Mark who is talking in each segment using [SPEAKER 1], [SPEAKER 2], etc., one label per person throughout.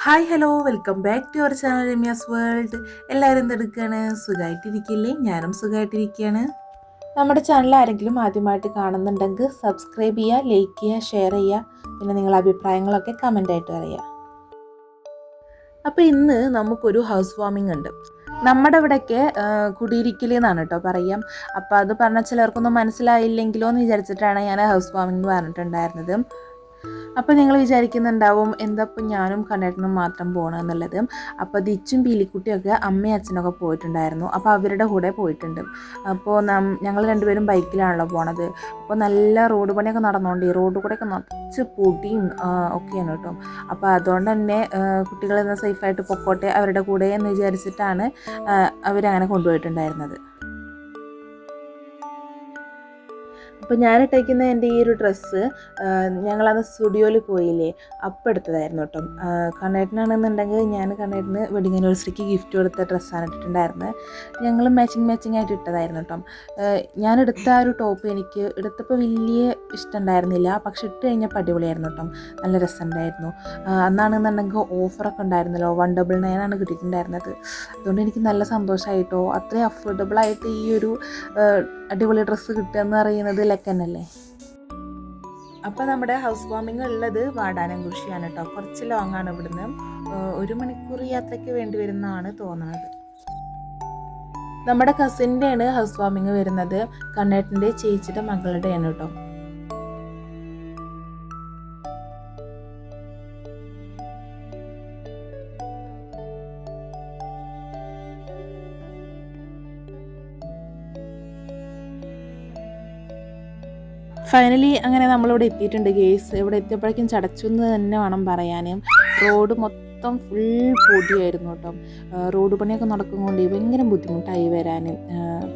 [SPEAKER 1] Hi hello welcome back to our channel Ramya's world. എല്ലാവരും എന്തെടുക്കുകയാണ്? സുഖമായിട്ടിരിക്കില്ലേ? ഞാനും സുഖമായിട്ടിരിക്കുകയാണ്. നമ്മുടെ ചാനൽ ആരെങ്കിലും ആദ്യമായിട്ട് കാണുന്നുണ്ടെങ്കിൽ സബ്സ്ക്രൈബ് ചെയ്യുക, ലൈക്ക് ചെയ്യുക, ഷെയർ ചെയ്യുക. പിന്നെ നിങ്ങളുടെ അഭിപ്രായങ്ങളൊക്കെ കമൻ്റായിട്ട് പറയുക. അപ്പോൾ ഇന്ന് നമുക്കൊരു ഹൗസ് വാമിംഗ് ഉണ്ട്. നമ്മുടെ ഇവിടെയൊക്കെ കുടിയിരിക്കൽ എന്നാണ് കേട്ടോ പറയാം. അപ്പോൾ അത് പറഞ്ഞാൽ ചിലർക്കൊന്നും മനസ്സിലായില്ലെങ്കിലോ എന്ന് വിചാരിച്ചിട്ടാണ് ഞാൻ ഹൗസ് വാമിംഗ് എന്ന് പറഞ്ഞിട്ടുണ്ടായിരുന്നത്. അപ്പോൾ നിങ്ങൾ വിചാരിക്കുന്നുണ്ടാവും എന്താ ഇപ്പം ഞാനും കണ്ണേട്ടനും മാത്രം പോകണമെന്നുള്ളത്. അപ്പോൾ ദിച്ചും പീലിക്കുട്ടിയൊക്കെ അമ്മയും അച്ഛനൊക്കെ പോയിട്ടുണ്ടായിരുന്നു. അപ്പോൾ അവരുടെ കൂടെ പോയിട്ടുണ്ട്. അപ്പോൾ ഞങ്ങൾ രണ്ടുപേരും ബൈക്കിലാണല്ലോ പോണത്. അപ്പോൾ നല്ല റോഡ് പണിയൊക്കെ നടന്നുകൊണ്ട് ഈ റോഡ് കൂടെയൊക്കെ നിറച്ച് പൊടിയും ഒക്കെയാണ് കേട്ടോ. അപ്പോൾ അതുകൊണ്ട് തന്നെ കുട്ടികളെന്ന് സേഫായിട്ട് പൊക്കോട്ടെ അവരുടെ കൂടെ എന്ന് വിചാരിച്ചിട്ടാണ് അവരങ്ങനെ കൊണ്ടുപോയിട്ടുണ്ടായിരുന്നത്. അപ്പോൾ ഞാനിട്ടേക്കുന്ന എൻ്റെ ഈ ഒരു ഡ്രസ്സ് ഞങ്ങളന്ന് സ്റ്റുഡിയോയിൽ പോയില്ലേ അപ്പോൾ എടുത്തതായിരുന്നു കേട്ടോ. കണ്ണേട്ടനാണെന്നുണ്ടെങ്കിൽ ഞാൻ കണ്ണേട്ടന് വെഡിങ് ആനിവേഴ്സറിക്ക് ഗിഫ്റ്റ് കൊടുത്ത ഡ്രസ്സാണ് ഇട്ടിട്ടുണ്ടായിരുന്നത്. ഞങ്ങൾ മാച്ചിങ് ആയിട്ട് ഇട്ടതായിരുന്നു കേട്ടോ. ഞാനെടുത്ത ആ ഒരു ടോപ്പ് എനിക്ക് എടുത്തപ്പോൾ വലിയ ഇഷ്ടമുണ്ടായിരുന്നില്ല, പക്ഷെ ഇട്ട് കഴിഞ്ഞപ്പോൾ അടിപൊളിയായിരുന്നു കേട്ടോ. നല്ല രസമുണ്ടായിരുന്നു. അന്നാണെന്നുണ്ടെങ്കിൽ ഓഫറൊക്കെ ഉണ്ടായിരുന്നല്ലോ, 199 കിട്ടിയിട്ടുണ്ടായിരുന്നത്. അതുകൊണ്ട് എനിക്ക് നല്ല സന്തോഷമായിട്ടോ. അത്രയും അഫോർഡബിളായിട്ട് ഈ ഒരു അടിപൊളി ഡ്രസ്സ് കിട്ടുക എന്ന് പറയുന്നത് ലക്കന്നല്ലേ. അപ്പോൾ നമ്മുടെ ഹൗസ് വാമിംഗ് ഉള്ളത് വാടാനംകുറിശ്ശിയാണ് കേട്ടോ. കുറച്ച് ലോങ് ആണ് ഇവിടുന്ന്. 1 മണിക്കൂർ യാത്രയ്ക്ക് വേണ്ടി വരുന്നതാണ് തോന്നുന്നത്. നമ്മുടെ കസിൻ്റെയാണ് ഹൗസ് വാമിംഗ് വരുന്നത്. കണ്ണേട്ടൻ്റെ ചേച്ചിയുടെ മകളുടെയാണ് കേട്ടോ. ഫൈനലി അങ്ങനെ നമ്മളിവിടെ എത്തിയിട്ടുണ്ട് ഗേസ്. ഇവിടെ എത്തിയപ്പോഴേക്കും ചടച്ചു എന്ന് തന്നെ വേണം പറയാൻ. റോഡ് മൊത്തം ഫുൾ പൊടിയായിരുന്നു കേട്ടോ. റോഡ് പണിയൊക്കെ നടക്കുന്നുകൊണ്ട് ഭയങ്കര ബുദ്ധിമുട്ടായി വരാൻ.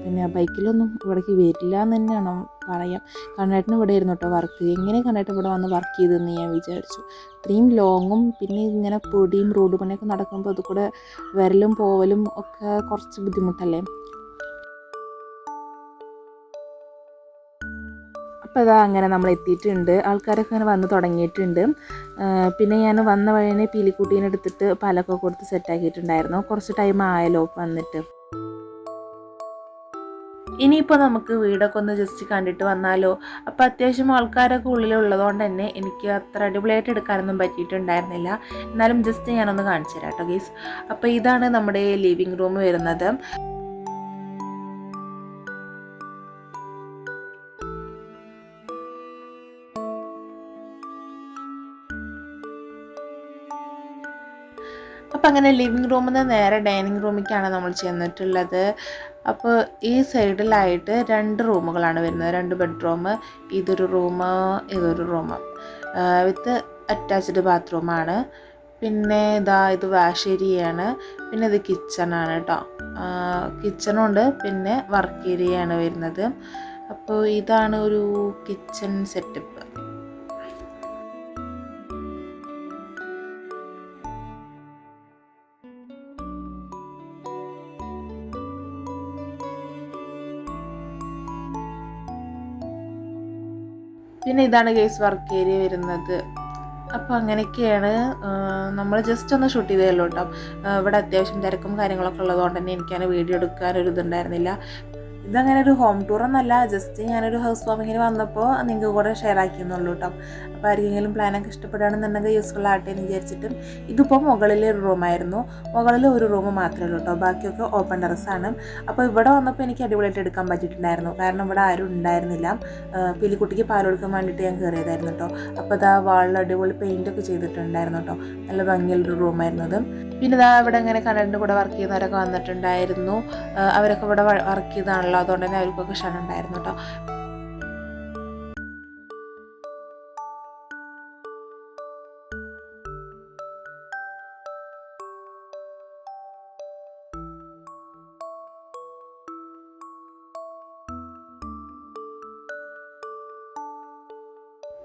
[SPEAKER 1] പിന്നെ ബൈക്കിലൊന്നും ഇവിടേക്ക് വരില്ല എന്ന് തന്നെയാണ് പറയാം. കണ്ണേട്ടന് ഇവിടെ ആയിരുന്നു കേട്ടോ വർക്ക്. എങ്ങനെ കണ്ണേട്ടൻ ഇവിടെ വന്ന് വർക്ക് ചെയ്തെന്ന് ഞാൻ വിചാരിച്ചു. ഇത്രയും ലോങ്ങും പിന്നെ ഇങ്ങനെ പൊടിയും റോഡ് പണിയൊക്കെ നടക്കുമ്പോൾ അത് കൂടെ വരലും പോവലും ഒക്കെ കുറച്ച് ബുദ്ധിമുട്ടല്ലേ. അപ്പോൾ അതാ അങ്ങനെ നമ്മൾ എത്തിയിട്ടുണ്ട്. ആൾക്കാരൊക്കെ അങ്ങനെ വന്ന് തുടങ്ങിയിട്ടുണ്ട്. പിന്നെ ഞാൻ വന്ന വഴിയെ പീലിക്കുട്ടീനെ എടുത്തിട്ട് പാലൊക്കെ കൊടുത്ത് സെറ്റാക്കിയിട്ടുണ്ടായിരുന്നു. കുറച്ച് ടൈം ആയല്ലോ വന്നിട്ട്. ഇനിയിപ്പോൾ നമുക്ക് വീടൊക്കെ ഒന്ന് ജസ്റ്റ് കണ്ടിട്ട് വന്നാലോ. അപ്പോൾ അത്യാവശ്യം ആൾക്കാരൊക്കെ ഉള്ളിലുള്ളതുകൊണ്ട് തന്നെ എനിക്ക് അത്ര അടിപൊളിയായിട്ട് എടുക്കാനൊന്നും പറ്റിയിട്ടുണ്ടായിരുന്നില്ല. എന്നാലും ജസ്റ്റ് ഞാനൊന്ന് കാണിച്ചു തരാം കേട്ടോ ഗീസ്. അപ്പോൾ ഇതാണ് നമ്മുടെ ലിവിങ് റൂം വരുന്നത്. അപ്പം അങ്ങനെ ലിവിങ് റൂമിൽ നിന്ന് നേരെ ഡൈനിങ് റൂമിലേക്കാണ് നമ്മൾ ചെന്നിട്ടുള്ളത്. അപ്പോൾ ഈ സൈഡിലായിട്ട് 2 റൂമുകളാണ് വരുന്നത്. 2 ബെഡ്റൂം. ഇതൊരു റൂം വിത്ത് അറ്റാച്ച്ഡ് ബാത്റൂമാണ്. പിന്നെ ഇത് വാഷ് ഏരിയയാണ്. പിന്നെ ഇത് കിച്ചണാണ് കേട്ടോ. കിച്ചണുണ്ട്, പിന്നെ വർക്ക് ഏരിയയാണ് വരുന്നത്. അപ്പോൾ ഇതാണ് ഒരു കിച്ചൺ സെറ്റപ്പ്. പിന്നെ ഇതാണ് ഗേസ് വർക്ക് ഏരിയ വരുന്നത്. അപ്പോൾ അങ്ങനെയൊക്കെയാണ്. നമ്മൾ ജസ്റ്റ് ഒന്ന് ഷൂട്ട് ചെയ്തല്ലോ കേട്ടോ. ഇവിടെ അത്യാവശ്യം തിരക്കും കാര്യങ്ങളൊക്കെ ഉള്ളതുകൊണ്ട് തന്നെ എനിക്കങ്ങനെ വീഡിയോ എടുക്കാനൊരു ഇതുണ്ടായിരുന്നില്ല. ഇതങ്ങനെ ഒരു ഹോം ടൂർ എന്നല്ല, ജസ്റ്റ് ഞാനൊരു ഹൗസ് വാമിങ്ങിന് വന്നപ്പോൾ നിങ്ങൾക്ക് കൂടെ ഷെയർ ആക്കിയെന്നുള്ളൂ കേട്ടോ. അപ്പോൾ ആർക്കെങ്കിലും പ്ലാനൊക്കെ ഇഷ്ടപ്പെടുകയാണെന്നുണ്ടെങ്കിൽ യൂസ്ഫുൾ ആകട്ടെ എന്ന് വിചാരിച്ചിട്ടും. ഇതിപ്പോൾ മുകളിലെ ഒരു റൂമായിരുന്നു. മുകളിൽ ഒരു റൂം മാത്രമേ ഉള്ളൂ കേട്ടോ, ബാക്കിയൊക്കെ ഓപ്പൺ ടെറസാണ്. അപ്പോൾ ഇവിടെ വന്നപ്പോൾ എനിക്ക് അടിപൊളിയായിട്ട് എടുക്കാൻ പറ്റിയിട്ടുണ്ടായിരുന്നു. കാരണം ഇവിടെ ആരും ഉണ്ടായിരുന്നില്ല. പീലിക്കുട്ടിക്ക് പാൽ കൊടുക്കാൻ വേണ്ടിയിട്ട് ഞാൻ കയറിയതായിരുന്നു കേട്ടോ. അപ്പോൾ ഇതാ വാളിൽ അടിപൊളി പെയിൻറ്റൊക്കെ ചെയ്തിട്ടുണ്ടായിരുന്നു കേട്ടോ. നല്ല ഭംഗിയുള്ളൊരു റൂമായിരുന്നു. പിന്നെ ഇവിടെ ഇങ്ങനെ കണ്ണൻ്റെ കൂടെ വർക്ക് ചെയ്യുന്നവരൊക്കെ വന്നിട്ടുണ്ടായിരുന്നു. അവരൊക്കെ ഇവിടെ വർക്ക് ചെയ്താണല്ലോ, അതുകൊണ്ട് തന്നെ അവർക്കൊക്കെ ക്ഷണമുണ്ടായിരുന്നു കേട്ടോ.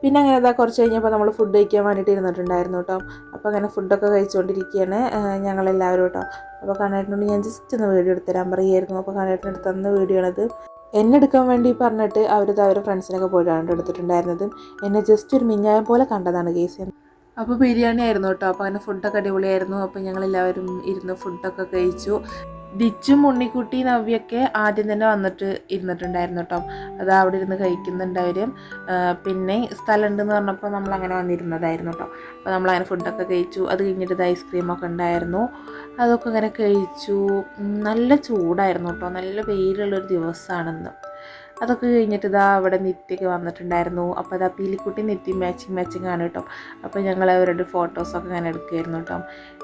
[SPEAKER 1] പിന്നെ അങ്ങനെ കുറച്ച് കഴിഞ്ഞപ്പോൾ നമ്മൾ ഫുഡ് കഴിക്കാൻ വേണ്ടിയിട്ട് ഇരുന്നിട്ടുണ്ടായിരുന്നു കേട്ടോ. അപ്പോൾ അങ്ങനെ ഫുഡൊക്കെ കഴിച്ചുകൊണ്ടിരിക്കുകയാണ് ഞങ്ങളെല്ലാവരും കേട്ടോ. അപ്പോൾ കണ്ണേട്ടനോട് ഞാൻ ജസ്റ്റ് ഒന്ന് വീഡിയോ എടുത്ത് തരാൻ പറയുമായിരുന്നു. അപ്പോൾ കണ്ണേട്ടനെടുത്ത് തന്ന വീഡിയോ ആണത്. എന്നെ എടുക്കാൻ വേണ്ടി പറഞ്ഞിട്ട് അവരുടെ ഫ്രണ്ട്സിനൊക്കെ പോയിട്ടാണ് എടുത്തിട്ടുണ്ടായിരുന്നത്. എന്നെ ജസ്റ്റ് ഒരു മിഞ്ഞായം പോലെ കണ്ടതാണ് കേസ്. അപ്പോൾ ബിരിയാണി ആയിരുന്നു കേട്ടോ. അപ്പോൾ അങ്ങനെ ഫുഡൊക്കെ അടിപൊളിയായിരുന്നു. അപ്പോൾ ഞങ്ങളെല്ലാവരും ഇരുന്ന് ഫുഡൊക്കെ കഴിച്ചു. ഡിച്ചും ഉണ്ണിക്കുട്ടി നവ്യൊക്കെ ആദ്യം തന്നെ വന്നിട്ട് ഇരുന്നിട്ടുണ്ടായിരുന്നു കേട്ടോ. അത് അവിടെ ഇരുന്ന് കഴിക്കുന്നുണ്ട് അവർ. പിന്നെ സ്ഥലം ഉണ്ടെന്ന് പറഞ്ഞപ്പോൾ നമ്മളങ്ങനെ വന്നിരുന്നതായിരുന്നു കേട്ടോ. അപ്പോൾ നമ്മളങ്ങനെ ഫുഡൊക്കെ കഴിച്ചു. അത് കഴിഞ്ഞിട്ട് ഇത് ഐസ്ക്രീമൊക്കെ ഉണ്ടായിരുന്നു, അതൊക്കെ ഇങ്ങനെ കഴിച്ചു. നല്ല ചൂടായിരുന്നു കേട്ടോ, നല്ല വെയിലുള്ളൊരു ദിവസമാണെന്ന്. അതൊക്കെ കഴിഞ്ഞിട്ട് ഇതാ അവിടെ നിത്യയൊക്കെ വന്നിട്ടുണ്ടായിരുന്നു. അപ്പോൾ അതാ പീലിക്കുട്ടി നിത്യ മാച്ചിങ് ആണ് കേട്ടോ. അപ്പോൾ ഞങ്ങൾ അവരുടെ ഫോട്ടോസൊക്കെ ഇങ്ങനെ എടുക്കുമായിരുന്നു കേട്ടോ.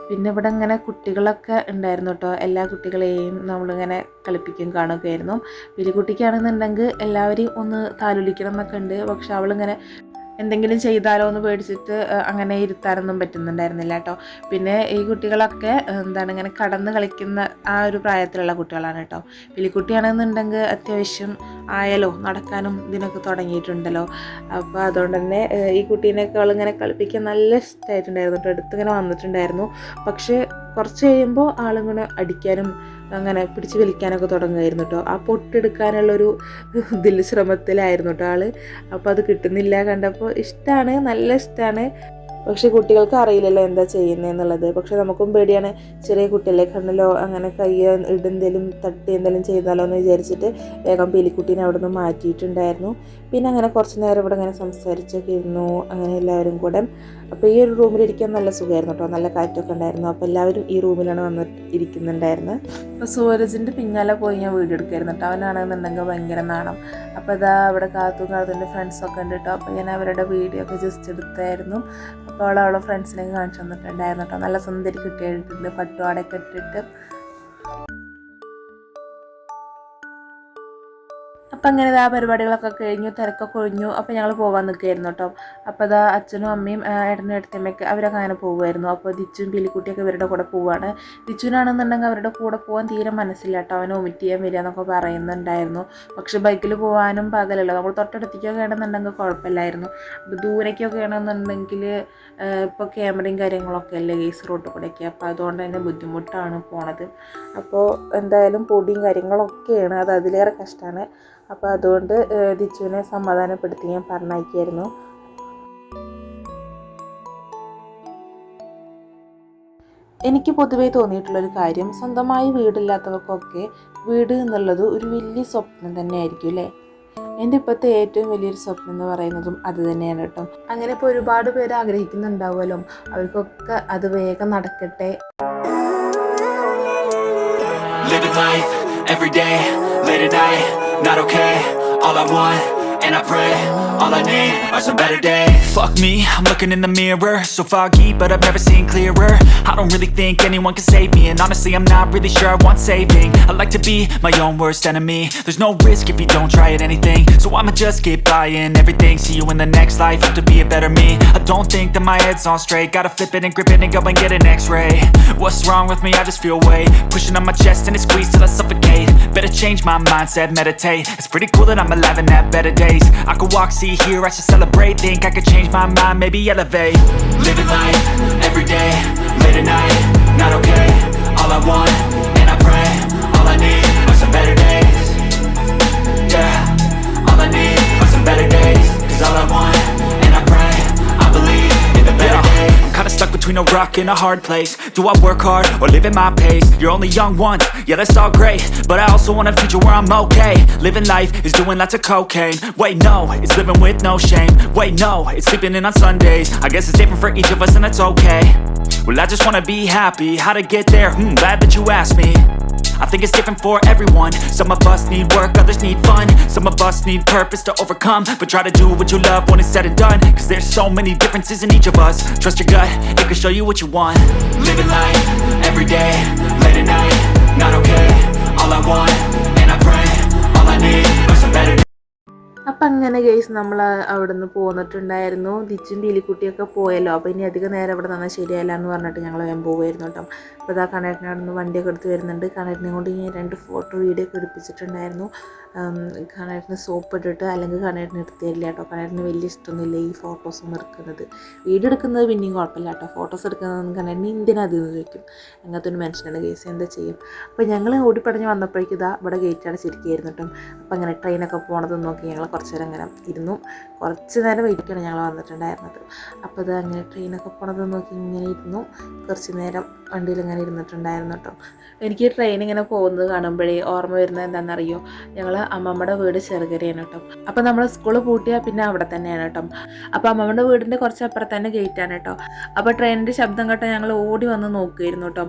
[SPEAKER 1] പിന്നെ ഇവിടെ ഇങ്ങനെ കുട്ടികളൊക്കെ ഉണ്ടായിരുന്നു കേട്ടോ. എല്ലാ കുട്ടികളെയും നമ്മളിങ്ങനെ കളിപ്പിക്കും കാണുകയൊക്കെ ആയിരുന്നു. പീലിക്കുട്ടിക്കാണെന്നുണ്ടെങ്കിൽ എല്ലാവരെയും ഒന്ന് താലോലിക്കണം എന്നൊക്കെ ഉണ്ട്. പക്ഷെ അവളിങ്ങനെ എന്തെങ്കിലും ചെയ്താലോ എന്ന് പേടിച്ചിട്ട് അങ്ങനെ ഇരുത്താനൊന്നും പറ്റുന്നുണ്ടായിരുന്നില്ല കേട്ടോ. പിന്നെ ഈ കുട്ടികളൊക്കെ ഇങ്ങനെ കടന്ന് കളിക്കുന്ന ആ ഒരു പ്രായത്തിലുള്ള കുട്ടികളാണ് കേട്ടോ. പിലിക്കുട്ടിയാണെന്നുണ്ടെങ്കിൽ അത്യാവശ്യം ആയാലോ നടക്കാനും ഇതിനൊക്കെ തുടങ്ങിയിട്ടുണ്ടല്ലോ. അപ്പോൾ അതുകൊണ്ട് തന്നെ ഈ കുട്ടീനെയൊക്കെ അവളിങ്ങനെ കളിപ്പിക്കാൻ നല്ല ഇഷ്ടമായിട്ടുണ്ടായിരുന്നു കേട്ടോ. അടുത്തിങ്ങനെ വന്നിട്ടുണ്ടായിരുന്നു. പക്ഷേ കുറച്ച് കഴിയുമ്പോൾ ആളിങ്ങനെ അടിക്കാനും അങ്ങനെ പിടിച്ച് വലിക്കാനൊക്കെ തുടങ്ങുമായിരുന്നു കേട്ടോ. ആ പൊട്ടെടുക്കാനുള്ളൊരു ശ്രമത്തിലായിരുന്നു കേട്ടോ ആൾ. അപ്പോൾ അത് കിട്ടുന്നില്ല കണ്ടപ്പോൾ. ഇഷ്ടമാണ്, നല്ല ഇഷ്ടമാണ്. പക്ഷേ കുട്ടികൾക്ക് അറിയില്ലല്ലോ എന്താ ചെയ്യുന്നതെന്നുള്ളത്. പക്ഷെ നമുക്കും പേടിയാണ്, ചെറിയ കുട്ടികളെ കണ്ടല്ലോ അങ്ങനെ കൈ ഇടുന്നതിലും തട്ടി എന്തെങ്കിലും ചെയ്താലോ എന്ന് വിചാരിച്ചിട്ട് വേഗം പീലിക്കുട്ടീനെ അവിടെ നിന്ന് മാറ്റിയിട്ടുണ്ടായിരുന്നു. പിന്നെ അങ്ങനെ കുറച്ച് നേരം ഇവിടെ ഇങ്ങനെ സംസാരിച്ചൊക്കെ ഇരുന്നു, അങ്ങനെ എല്ലാവരും കൂടെ. അപ്പോൾ ഈ ഒരു റൂമിലിരിക്കാൻ നല്ല സുഖമായിരുന്നു കേട്ടോ, നല്ല കാറ്റൊക്കെ ഉണ്ടായിരുന്നു. അപ്പോൾ എല്ലാവരും ഈ റൂമിലാണ് വന്ന് ഇരിക്കുന്നുണ്ടായിരുന്നത്. അപ്പോൾ സൂരജിൻ്റെ പിന്നാലെ പോയി ഞാൻ വീഡിയോ എടുക്കായിരുന്നു കേട്ടോ. അവനാണെന്നുണ്ടെങ്കിൽ ഭയങ്കര നാണം. അപ്പോൾ ഇതാ അവിടെ കാത്തുൻ്റെ ഫ്രണ്ട്സൊക്കെ ഉണ്ട് കേട്ടോ. അപ്പോൾ ഞാൻ അവരുടെ വീഡിയോ ഒക്കെ ജസ്റ്റ് എടുത്തായിരുന്നു. അപ്പോൾ അവളെ ഫ്രണ്ട്സിനൊക്കെ കാണിച്ചു തന്നിട്ടുണ്ടായിരുന്നു കേട്ടോ. നല്ല സുന്ദരി കുട്ടിയായിട്ടുണ്ട്, പട്ടുപാടൊക്കെ ഇട്ടിട്ട്. അപ്പം അങ്ങനെ ആ പരിപാടികളൊക്കെ കഴിഞ്ഞു, തിരക്കൊക്കെ ഒഴിഞ്ഞു. അപ്പോൾ ഞങ്ങൾ പോകാൻ നിൽക്കുകയായിരുന്നു കേട്ടോ. അപ്പോൾ അതാ അച്ഛനും അമ്മയും ഏട്ടനും ഏട്ടത്തമ്മയൊക്കെ അവരൊക്കെ അങ്ങനെ പോകുമായിരുന്നു. അപ്പോൾ ദിച്ചും പീലിക്കുട്ടിയൊക്കെ ഇവരുടെ കൂടെ പോവുകയാണ്. ദിച്ചുവിനാണെന്നുണ്ടെങ്കിൽ അവരുടെ കൂടെ പോകാൻ തീരെ മനസ്സില്ല കേട്ടോ. അവനെ വൊമിറ്റ് ചെയ്യാൻ വരിക എന്നൊക്കെ പറയുന്നുണ്ടായിരുന്നു. പക്ഷെ ബൈക്കിൽ പോകാനും പാകലല്ലോ. നമ്മൾ തൊട്ടടുത്തേക്കൊക്കെ ആണെന്നുണ്ടെങ്കിൽ കുഴപ്പമില്ലായിരുന്നു. അപ്പോൾ ദൂരേക്കൊക്കെ ആണെന്നുണ്ടെങ്കിൽ ഇപ്പോൾ ക്യാമറയും കാര്യങ്ങളൊക്കെ അല്ലേ കേസ് റോഡ് കൂടെയൊക്കെ. അപ്പോൾ അതുകൊണ്ട് തന്നെ ബുദ്ധിമുട്ടാണ് പോണത്. അപ്പോൾ എന്തായാലും പൊടിയും കാര്യങ്ങളൊക്കെയാണ്, അത് അതിലേറെ കഷ്ടമാണ്. അപ്പോൾ അതുകൊണ്ട് ദിച്ചുവിനെ സമാധാനപ്പെടുത്തി ഞാൻ പറഞ്ഞയക്കായിരുന്നു. എനിക്ക് പൊതുവേ തോന്നിയിട്ടുള്ളൊരു കാര്യം, സ്വന്തമായി വീടില്ലാത്തവർക്കൊക്കെ വീട് എന്നുള്ളത് ഒരു വലിയ സ്വപ്നം തന്നെയായിരിക്കും അല്ലേ. എൻ്റെ ഇപ്പോഴത്തെ ഏറ്റവും വലിയൊരു സ്വപ്നം എന്ന് പറയുന്നതും അത് തന്നെയാണ് കേട്ടോ. അങ്ങനെ ഇപ്പോൾ ഒരുപാട് പേര് ആഗ്രഹിക്കുന്നുണ്ടാവുമല്ലോ, അവർക്കൊക്കെ അത് വേഗം നടക്കട്ടെ.
[SPEAKER 2] Not okay, all I want, and I pray, all I need are some better days. Fuck me, I'm looking in the mirror, so foggy, but I've never seen clearer. I don't really think anyone can save me, and honestly I'm not really sure I want saving. I like to be my own worst enemy. There's no risk if you don't try at anything, so I'ma just keep buying everything. See you in the next life, hope to be a better me. I don't think that my head's on straight, gotta flip it and grip it and go and get an x-ray. What's wrong with me? I just feel weight pushing on my chest and it squeezes till I suffocate. Better change my mindset, meditate. It's pretty cool that I'm alive and have better days. I could walk, see, hear, I should celebrate. Think I could change my mind, maybe elevate. Living life, every day, late at night, not okay. All I want, and I pray, all I need are some better days. Yeah, all I need are some better days. Cause all I want, and I pray, I believe in the better days. I'm kinda stuck between a rock and a hard place. Do I work hard or live at my pace? You're only young once, yeah that's all great, but I also want a future where I'm okay. Living life is doing lots of cocaine. Wait no, it's living with no shame. Wait no, it's sleeping in on Sundays. I guess it's different for each of us and that's okay. Well I just wanna be happy, how to get there? Glad that you asked me. I think it's different for everyone. Some of us need work, others need fun. Some of us need purpose to overcome. But try to do what you love when it's said and done. Cause there's so many differences in each of us. Trust your gut, it can show you what you want. Living life, every day, late at night, not okay. All I want, and I pray, all I need are some better days.
[SPEAKER 1] അപ്പം അങ്ങനെ guys നമ്മൾ അവിടെ നിന്ന് പോന്നിട്ടുണ്ടായിരുന്നു. ദിച്ചും പീലിക്കുട്ടിയൊക്കെ പോയല്ലോ. അപ്പോൾ ഇനി അധികം നേരം ഇവിടെ നിന്നാൽ ശരിയല്ല എന്ന് പറഞ്ഞിട്ട് ഞങ്ങൾ വേഗം പോകുമായിരുന്നു കേട്ടോ. അപ്പോൾ ഇതാ കണ്ണേട്ടനെ അവിടെ നിന്ന് വണ്ടിയൊക്കെ എടുത്ത് വരുന്നുണ്ട്. കണ്ണേട്ടനെ കൊണ്ട് ഞാൻ 2 ഫോട്ടോ വീഡിയോ ഒക്കെ എടുപ്പിച്ചിട്ടുണ്ടായിരുന്നു. കണ്ണേട്ടന് സോപ്പ് ഇട്ടിട്ട്, അല്ലെങ്കിൽ കണ്ണേട്ടന് എടുത്ത് തരില്ല കേട്ടോ. കണ്ണേട്ടന് വലിയ ഇഷ്ടമൊന്നുമില്ല ഈ ഫോട്ടോസൊന്നും എടുക്കുന്നത്. വീഡിയോ എടുക്കുന്നത് പിന്നെയും കുഴപ്പമില്ല കേട്ടോ, ഫോട്ടോസ് എടുക്കുന്നതൊന്നും കണ്ണേട്ടന് എന്തിനതെന്ന് ചോദിക്കും. അങ്ങനത്തെ ഒരു മനുഷ്യനാണ് കേസ്, എന്താ ചെയ്യും. അപ്പോൾ ഞങ്ങൾ ഓടിപ്പടഞ്ഞ് വന്നപ്പോഴേക്കും ഇതാ ഇവിടെ ഗേറ്റ് അടച്ചിരിക്കുകയായിരുന്നു കേട്ടോ. അപ്പോൾ അങ്ങനെ ട്രെയിനൊക്കെ പോണത് നോക്കി ഞങ്ങൾ കുറച്ച് നേരം അങ്ങനെ ഇരുന്നു. കുറച്ച് നേരം വെയിറ്റാണ് ഞങ്ങൾ വന്നിട്ടുണ്ടായിരുന്നത്. അപ്പോൾ ഇത് അങ്ങനെ ട്രെയിനൊക്കെ പോണത് നോക്കി ഇങ്ങനെ ഇരുന്നു. കുറച്ച് നേരം വണ്ടിയിൽ ഇങ്ങനെ ഇരുന്നിട്ടുണ്ടായിരുന്നു കേട്ടോ. എനിക്ക് ട്രെയിൻ ഇങ്ങനെ പോകുന്നത് കാണുമ്പോഴേ ഓർമ്മ വരുന്നത് എന്താണെന്നറിയോ, ഞങ്ങൾ അമ്മമ്മയുടെ വീട് ചെറുകരയാണ് കേട്ടോ. അപ്പോൾ നമ്മൾ സ്കൂൾ പൂട്ടിയാൽ പിന്നെ അവിടെ തന്നെയാണ് കേട്ടോ. അപ്പോൾ അമ്മമ്മയുടെ വീടിൻ്റെ കുറച്ച് അപ്പുറത്ത് തന്നെ ഗേറ്റാണ് കേട്ടോ. അപ്പോൾ ട്രെയിനിൻ്റെ ശബ്ദം കേട്ടോ ഞങ്ങൾ ഓടി വന്ന് നോക്കുമായിരുന്നു കേട്ടോ.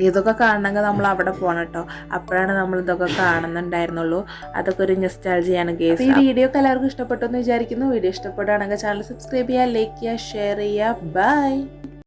[SPEAKER 1] ഇതൊക്കെ കാണണമെങ്കിൽ നമ്മൾ അവിടെ പോകണം കേട്ടോ. അപ്പോഴാണ് നമ്മൾ ഇതൊക്കെ കാണുന്നുണ്ടായിരുന്നുള്ളൂ. അതൊക്കെ ഒരു നൊസ്റ്റാൾജിയാണ് കേസ്. ഈ വീഡിയോ ഒക്കെ എല്ലാവർക്കും ഇഷ്ടപ്പെട്ടു എന്ന് വിചാരിക്കുന്നു. വീഡിയോ ഇഷ്ടപ്പെടുകയാണെങ്കിൽ ചാനൽ സബ്സ്ക്രൈബ് ചെയ്യുക, ലൈക്ക് ചെയ്യുക, ഷെയർ ചെയ്യുക. ബൈ.